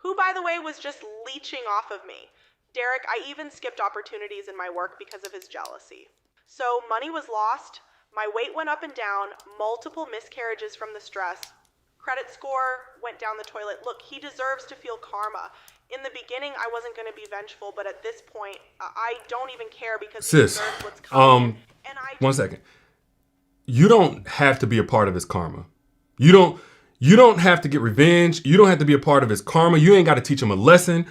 who, by the way, was just leeching off of me. Derek, I even skipped opportunities in my work because of his jealousy. So money was lost, my weight went up and down, multiple miscarriages from the stress, credit score went down the toilet. Look, he deserves to feel karma. In the beginning, I wasn't going to be vengeful, but at this point, I don't even care because he deserves what's coming. And one second. You don't have to be a part of his karma. You don't have to get revenge. You don't have to be a part of his karma. You ain't got to teach him a lesson.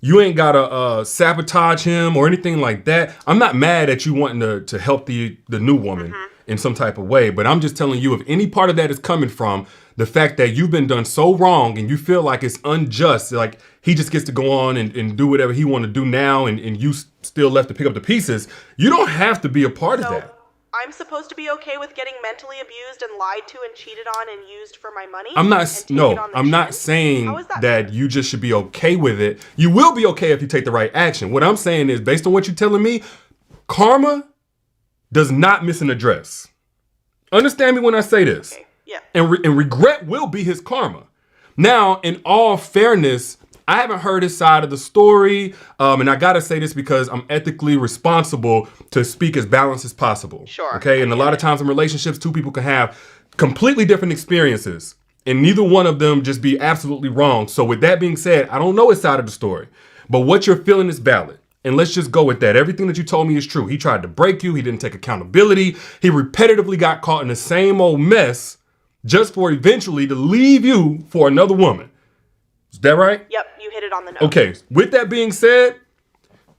You ain't got to sabotage him or anything like that. I'm not mad at you wanting to help the new woman in some type of way, but I'm just telling you, if any part of that is coming from the fact that you've been done so wrong and you feel like it's unjust, like he just gets to go on and do whatever he want to do now and you still left to pick up the pieces, you don't have to be a part of that. I'm supposed to be okay with getting mentally abused and lied to and cheated on and used for my money? I'm not saying that you just should be okay with it. You will be okay if you take the right action. What I'm saying is, based on what you're telling me, karma does not miss an address. Understand me when I say this. Okay. Yeah. And regret will be his karma. Now, in all fairness, I haven't heard his side of the story, and I gotta say this because I'm ethically responsible to speak as balanced as possible. Sure. Okay, and a lot of times in relationships, two people can have completely different experiences, and neither one of them just be absolutely wrong. So with that being said, I don't know his side of the story, but what you're feeling is valid. And let's just go with that. Everything that you told me is true. He tried to break you. He didn't take accountability. He repetitively got caught in the same old mess just for eventually to leave you for another woman. Is that right? Yep, you hit it on the nose. Okay, with that being said,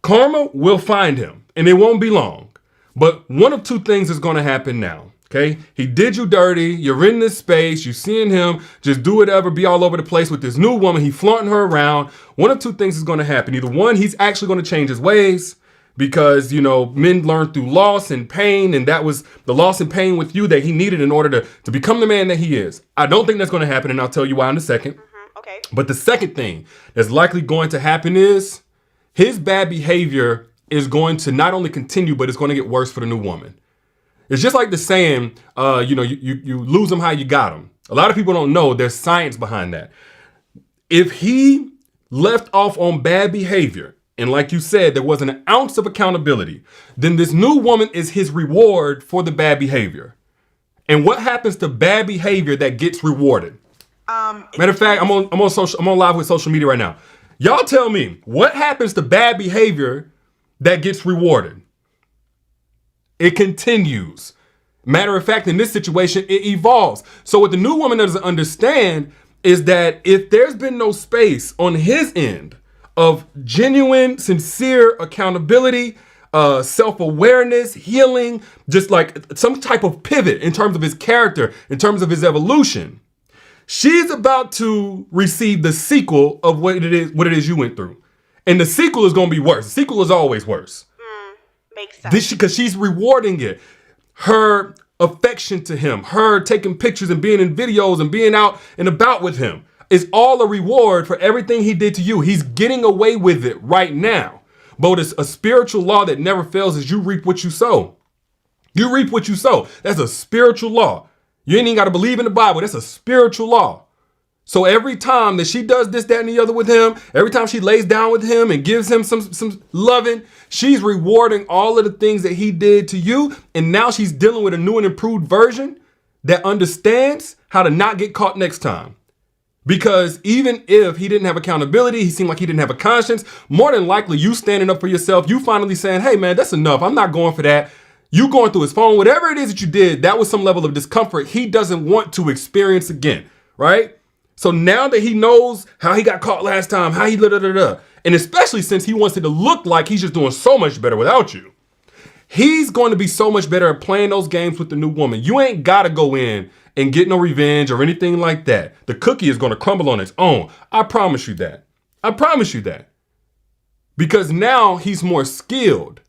karma will find him, and it won't be long. But one of two things is going to happen now, okay? He did you dirty. You're in this space. You're seeing him just do whatever, be all over the place with this new woman. He flaunting her around. One of two things is going to happen. Either one, he's actually going to change his ways because, men learn through loss and pain, and that was the loss and pain with you that he needed in order to become the man that he is. I don't think that's going to happen, and I'll tell you why in a second. Okay. But the second thing that's likely going to happen is his bad behavior is going to not only continue, but it's going to get worse for the new woman. It's just like the saying, you lose them how you got them. A lot of people don't know there's science behind that. If he left off on bad behavior, and like you said, there wasn't an ounce of accountability, then this new woman is his reward for the bad behavior. And what happens to bad behavior that gets rewarded? Matter of fact, I'm on live with social media right now. Y'all tell me, what happens to bad behavior that gets rewarded? It continues. Matter of fact, in this situation, it evolves. So what the new woman doesn't understand is that if there's been no space on his end of genuine, sincere accountability, self-awareness, healing, just like some type of pivot in terms of his character, in terms of his evolution, she's about to receive the sequel of what it is you went through. And the sequel is going to be worse. The sequel is always worse. Makes sense. Because she's rewarding it. Her affection to him, her taking pictures and being in videos and being out and about with him is all a reward for everything he did to you. He's getting away with it right now. But it's a spiritual law that never fails is you reap what you sow. You reap what you sow. That's a spiritual law. You ain't even got to believe in the Bible. That's a spiritual law. So every time that she does this, that, and the other with him, every time she lays down with him and gives him some loving, she's rewarding all of the things that he did to you. And now she's dealing with a new and improved version that understands how to not get caught next time. Because even if he didn't have accountability, he seemed like he didn't have a conscience, more than likely you standing up for yourself, you finally saying, hey man, that's enough. I'm not going for that. You going through his phone, whatever it is that you did, that was some level of discomfort he doesn't want to experience again, right? So now that he knows how he got caught last time, how he and especially since he wants it to look like he's just doing so much better without you, he's going to be so much better at playing those games with the new woman. You ain't got to go in and get no revenge or anything like that. The cookie is going to crumble on its own. I promise you that. I promise you that. Because now he's more skilled.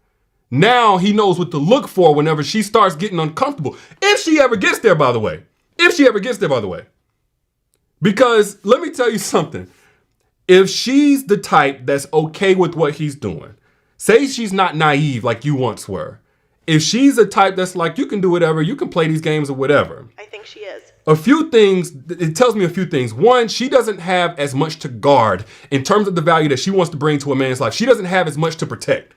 Now he knows what to look for whenever she starts getting uncomfortable. If she ever gets there, by the way. Because let me tell you something. If she's the type that's okay with what he's doing, say she's not naive like you once were. If she's a type that's like, you can do whatever, you can play these games or whatever. I think she is. a few things, it tells me a few things. One, she doesn't have as much to guard in terms of the value that she wants to bring to a man's life. She doesn't have as much to protect.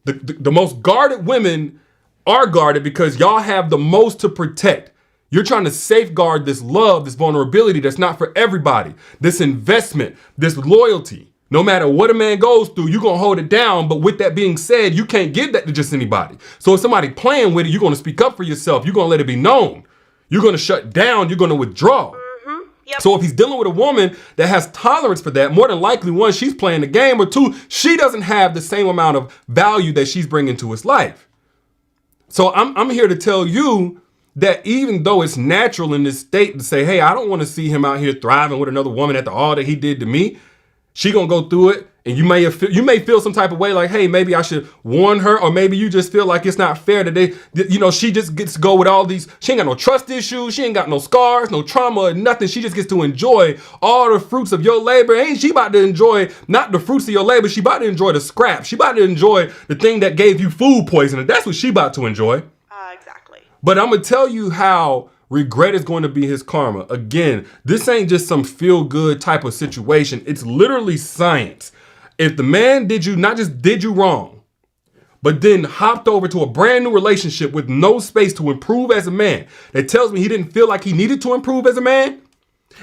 The most guarded women are guarded because y'all have the most to protect. You're trying to safeguard this love, this vulnerability that's not for everybody, this investment, this loyalty. No matter what a man goes through, you're going to hold it down. But with that being said, you can't give that to just anybody. So if somebody playing with it, you're going to speak up for yourself. You're going to let it be known. You're going to shut down. You're going to withdraw. Mm-hmm. Yep. So if he's dealing with a woman that has tolerance for that, more than likely, one, she's playing the game, or two, she doesn't have the same amount of value that she's bringing to his life. So I'm here to tell you that even though it's natural in this state to say, hey, I don't want to see him out here thriving with another woman after all that he did to me, she gonna go through it, and you may feel some type of way like, hey, maybe I should warn her, or maybe you just feel like it's not fair that she just gets to go with all these. She ain't got no trust issues, she ain't got no scars, no trauma, nothing. She just gets to enjoy all the fruits of your labor. Ain't she about to enjoy not the fruits of your labor? She about to enjoy the scrap. She about to enjoy the thing that gave you food poisoning. That's what she about to enjoy. Exactly. But I'm gonna tell you how regret is going to be his karma. Again, this ain't just some feel-good type of situation. It's literally science. If the man not just did you wrong, but then hopped over to a brand new relationship with no space to improve as a man, that tells me he didn't feel like he needed to improve as a man.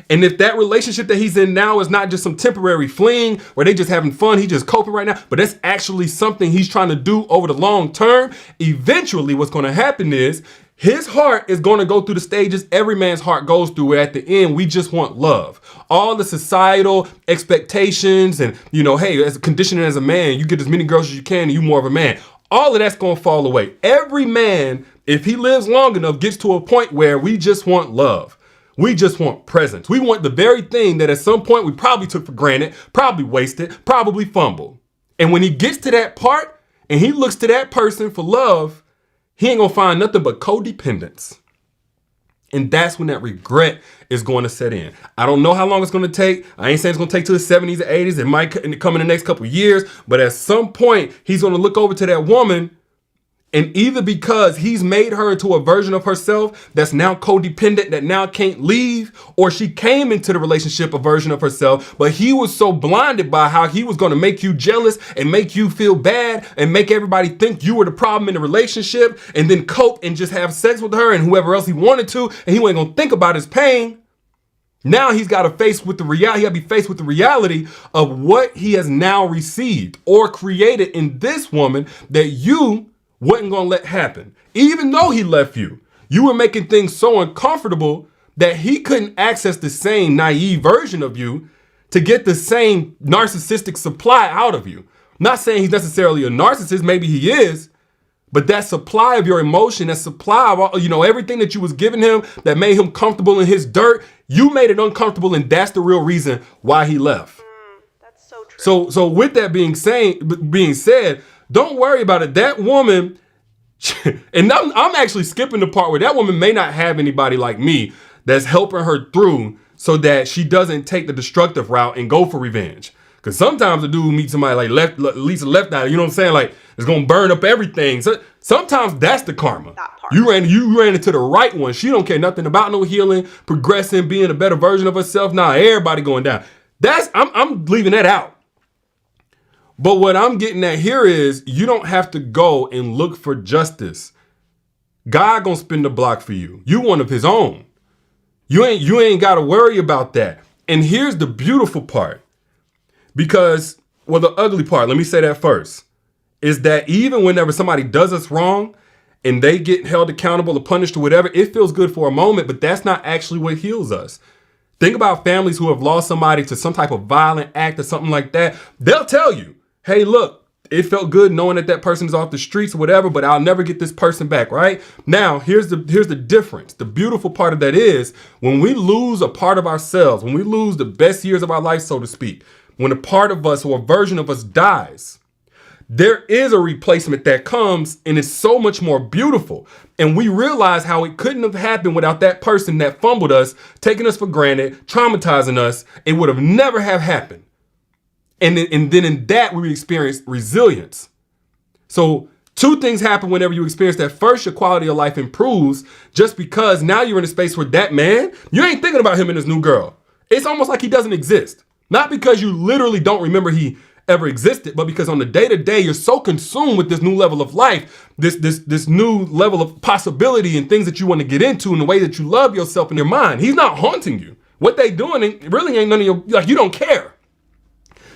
And if that relationship that he's in now is not just some temporary fling where they just having fun, he just coping right now, but that's actually something he's trying to do over the long term, eventually what's going to happen is his heart is going to go through the stages every man's heart goes through, where at the end, we just want love. All the societal expectations and, hey, as a conditioning as a man, you get as many girls as you can and you more of a man. All of that's going to fall away. Every man, if he lives long enough, gets to a point where we just want love. We just want presence. We want the very thing that at some point we probably took for granted, probably wasted, probably fumbled. And when he gets to that part and he looks to that person for love, he ain't gonna find nothing but codependence. And that's when that regret is going to set in. I don't know how long it's going to take. I ain't saying it's going to take to the 70s or 80s. It might come in the next couple of years. But at some point, he's going to look over to that woman, and either because he's made her into a version of herself that's now codependent, that now can't leave, or she came into the relationship a version of herself, but he was so blinded by how he was going to make you jealous and make you feel bad and make everybody think you were the problem in the relationship, and then cope and just have sex with her and whoever else he wanted to, and he wasn't going to think about his pain. Now he's got to face with the reality. He got to be faced with the reality of what he has now received or created in this woman that you wasn't going to let happen. Even though he left you, you were making things so uncomfortable that he couldn't access the same naive version of you to get the same narcissistic supply out of you. Not saying he's necessarily a narcissist, maybe he is, but that supply of your emotion, that supply of all, everything that you was giving him that made him comfortable in his dirt, you made it uncomfortable, and that's the real reason why he left. That's so true. So with that being said, don't worry about it. That woman, and I'm actually skipping the part where that woman may not have anybody like me that's helping her through so that she doesn't take the destructive route and go for revenge. Because sometimes a dude meets somebody like Lisa Left Eye, you know what I'm saying? Like, it's going to burn up everything. So sometimes that's the karma. That part. You ran into the right one. She don't care nothing about no healing, progressing, being a better version of herself. Nah, everybody going down. I'm leaving that out. But what I'm getting at here is you don't have to go and look for justice. God gonna spin the block for you. You one of his own. You ain't got to worry about that. And here's the beautiful part. Because, well, the ugly part, let me say that first, is that even whenever somebody does us wrong and they get held accountable or punished or whatever, it feels good for a moment, but that's not actually what heals us. Think about families who have lost somebody to some type of violent act or something like that. They'll tell you, hey, look, it felt good knowing that person is off the streets or whatever, but I'll never get this person back, right? Now, here's the difference. The beautiful part of that is when we lose a part of ourselves, when we lose the best years of our life, so to speak, when a part of us or a version of us dies, there is a replacement that comes and it's so much more beautiful. And we realize how it couldn't have happened without that person that fumbled us, taking us for granted, traumatizing us. It would have never have happened. And then in that, we experience resilience. So Two things happen whenever you experience that. First, your quality of life improves just because now you're in a space where that man, you ain't thinking about him and his new girl. It's almost like he doesn't exist. Not because you literally don't remember he ever existed, but because on the day-to-day, you're so consumed with this new level of life, this new level of possibility and things that you want to get into and the way that you love yourself in your mind. He's not haunting you. What they doing really ain't none of your, like, you don't care.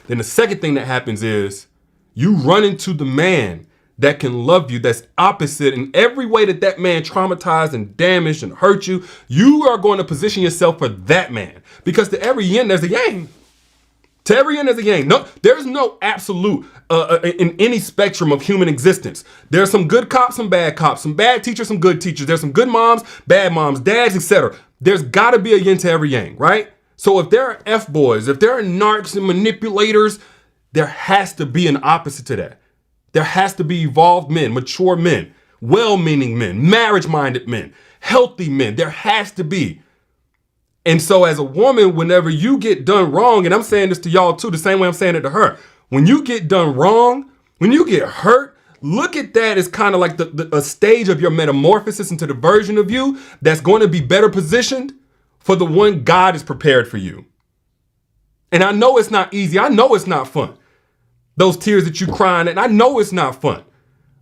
Then the second thing that happens is you run into the man that can love you, that's opposite in every way that that man traumatized and damaged and hurt you. You are going to position yourself for that man, because to every yin, there's a yang. To every end there's a yang. No, there's no absolute in any spectrum of human existence. There's some good cops, some bad teachers, some good teachers. There's some good moms, bad moms, dads, etc. There's got to be a yin to every yang, right? So if there are F-boys, if there are narcs and manipulators, there has to be an opposite to that. There has to be evolved men, mature men, well-meaning men, marriage-minded men, healthy men. There has to be. And so as a woman, whenever you get done wrong, and I'm saying this to y'all too, the same way I'm saying it to her, when you get done wrong, when you get hurt, look at that as kind of like a stage of your metamorphosis into the version of you that's going to be better positioned for the one God has prepared for you. And I know it's not easy. I know it's not fun. Those tears that you crying, and I know it's not fun.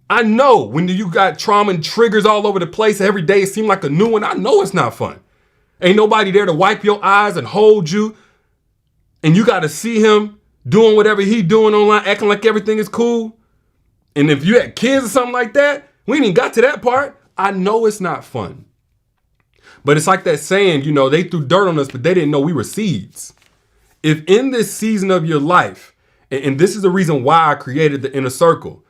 I know when you got trauma and triggers all over the place, every day it seems like a new one. I know it's not fun. Ain't nobody there to wipe your eyes and hold you. And you got to see him doing whatever he doing online, acting like everything is cool. And if you had kids or something like that, we ain't even got to that part. I know it's not fun. But it's like that saying, you know, they threw dirt on us, but they didn't know we were seeds. If in this season of your life, and this is the reason why I created the Inner Circle,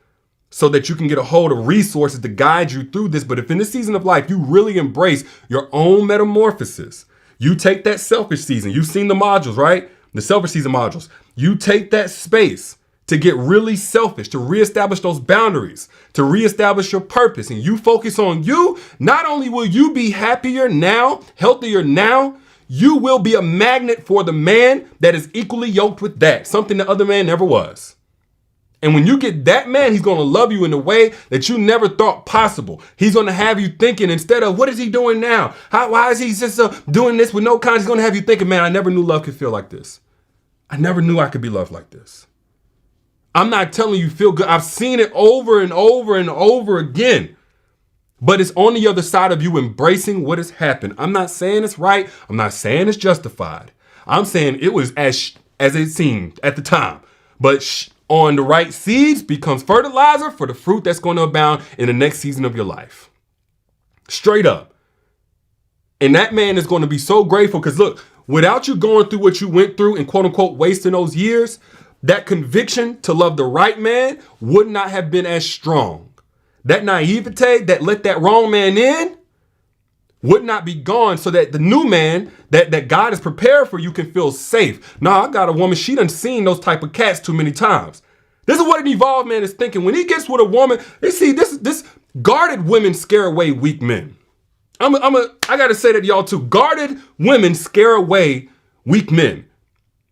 so that you can get a hold of resources to guide you through this. But if in this season of life, you really embrace your own metamorphosis, you take that selfish season, you've seen the modules, right? The selfish season modules. You take that space to get really selfish, to reestablish those boundaries, to reestablish your purpose, and you focus on you, not only will you be happier now, healthier now, you will be a magnet for the man that is equally yoked with that, something the other man never was. And when you get that man, he's going to love you in a way that you never thought possible. He's going to have you thinking, instead of, what is he doing now? Why is he just doing this with no conscience? He's going to have you thinking, man, I never knew love could feel like this. I never knew I could be loved like this. I'm not telling you feel good. I've seen it over and over and over again. But it's on the other side of you embracing what has happened. I'm not saying it's right. I'm not saying it's justified. I'm saying it was as it seemed at the time. But on the right seeds becomes fertilizer for the fruit that's going to abound in the next season of your life. Straight up. And that man is going to be so grateful, because look, without you going through what you went through and quote unquote wasting those years, that conviction to love the right man would not have been as strong. That naivete that let that wrong man in would not be gone, so that the new man that God has prepared for you can feel safe. Now, I got a woman, she done seen those type of cats too many times. This is what an evolved man is thinking. When he gets with a woman, they see this guarded women scare away weak men. I got to say that to y'all too. Guarded women scare away weak men.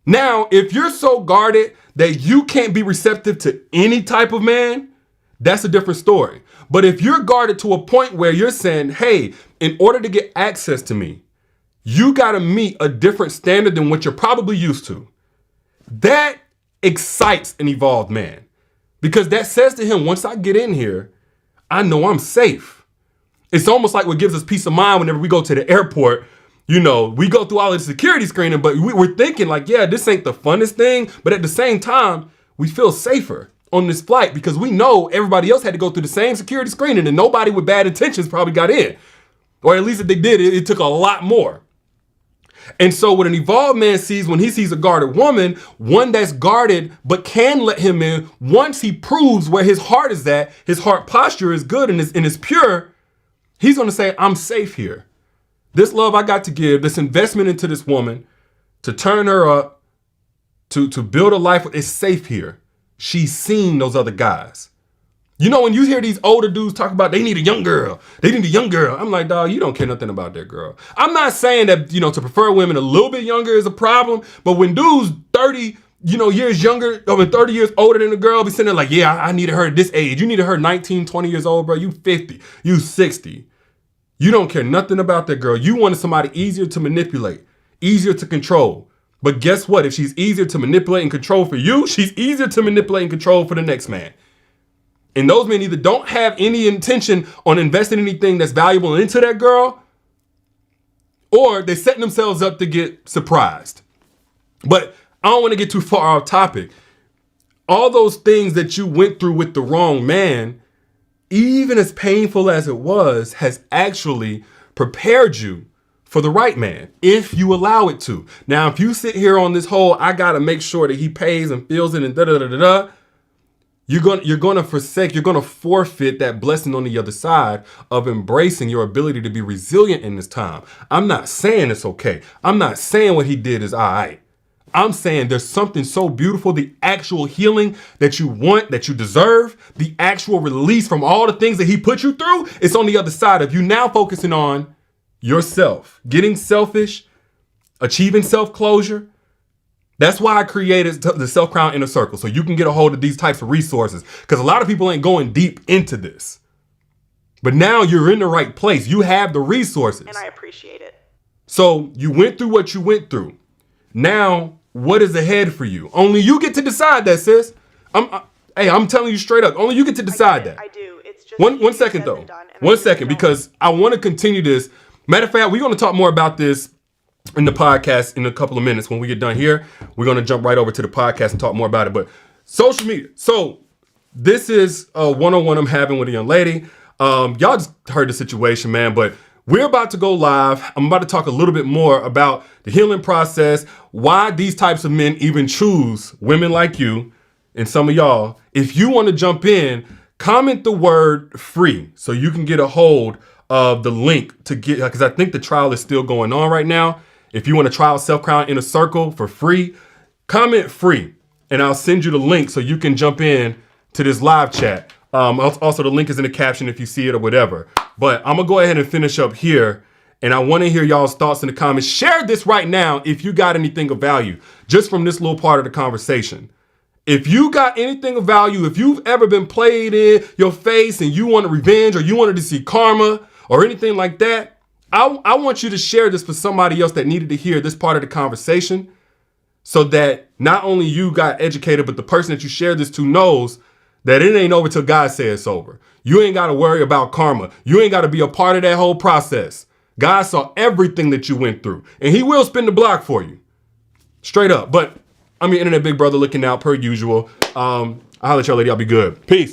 Now, if you're so guarded that you can't be receptive to any type of man, that's a different story. But if you're guarded to a point where you're saying, hey, in order to get access to me, you got to meet a different standard than what you're probably used to. That excites an evolved man, because that says to him, once I get in here, I know I'm safe. It's almost like what gives us peace of mind whenever we go to the airport. You know, we go through all the security screening, but we're thinking like, yeah, this ain't the funnest thing. But at the same time, we feel safer on this flight because we know everybody else had to go through the same security screening and nobody with bad intentions probably got in. Or at least if they did, it took a lot more. And so what an evolved man sees when he sees a guarded woman, one that's guarded but can let him in, once he proves where his heart is at, his heart posture is good and is pure, he's going to say, I'm safe here. This love I got to give, this investment into this woman, to turn her up, to build a life, is safe here. She's seen those other guys. You know, when you hear these older dudes talk about they need a young girl, I'm like, dog, you don't care nothing about that girl. I'm not saying that, you know, to prefer women a little bit younger is a problem, but when dudes 30, years younger, 30 years older than the girl, be sitting there like, yeah, I needed her at this age. You needed her 19, 20 years old, bro. You 50, you 60. You don't care nothing about that girl. You wanted somebody easier to manipulate, easier to control. But guess what? If she's easier to manipulate and control for you, she's easier to manipulate and control for the next man. And those men either don't have any intention on investing anything that's valuable into that girl, or they're setting themselves up to get surprised. But I don't want to get too far off topic. All those things that you went through with the wrong man, even as painful as it was, has actually prepared you for the right man, if you allow it to. Now, if you sit here on this whole, I got to make sure that he pays and feels it and da-da-da-da-da, you're gonna forfeit that blessing on the other side of embracing your ability to be resilient in this time. I'm not saying it's okay. I'm not saying what he did is all right. I'm saying there's something so beautiful, the actual healing that you want, that you deserve, the actual release from all the things that he put you through, it's on the other side of you now focusing on yourself, getting selfish, achieving self-closure. That's why I created the Self Crown Inner Circle, so you can get a hold of these types of resources, because a lot of people ain't going deep into this. But now you're in the right place. You have the resources. And I appreciate it. So you went through what you went through. Now, what is ahead for you? Only you get to decide that, sis. I'm telling you straight up. Only you get to decide that. I do. It's just one second though. One second, because I want to continue this. Matter of fact, we're going to talk more about this in the podcast in a couple of minutes. When we get done here, we're going to jump right over to the podcast and talk more about it. But social media. So this is a one-on-one I'm having with a young lady. Y'all just heard the situation, man, but we're about to go live. I'm about to talk a little bit more about the healing process, why these types of men even choose women like you and some of y'all. If you want to jump in, comment the word free so you can get a hold of the link to get, because I think the trial is still going on right now. If you want to try out Self Crown Inner Circle for free, comment free and I'll send you the link so you can jump in to this live chat. Also, the link is in the caption if you see it or whatever. But I'm going to go ahead and finish up here. And I want to hear y'all's thoughts in the comments. Share this right now if you got anything of value just from this little part of the conversation. If you got anything of value, if you've ever been played in your face and you want revenge or you wanted to see karma or anything like that, I want you to share this for somebody else that needed to hear this part of the conversation, so that not only you got educated, but the person that you share this to knows that it ain't over till God says it's over. You ain't got to worry about karma. You ain't got to be a part of that whole process. God saw everything that you went through, and he will spin the block for you. Straight up. But I'm your internet big brother looking out per usual. I'll holler at y'all lady. I'll be good. Peace.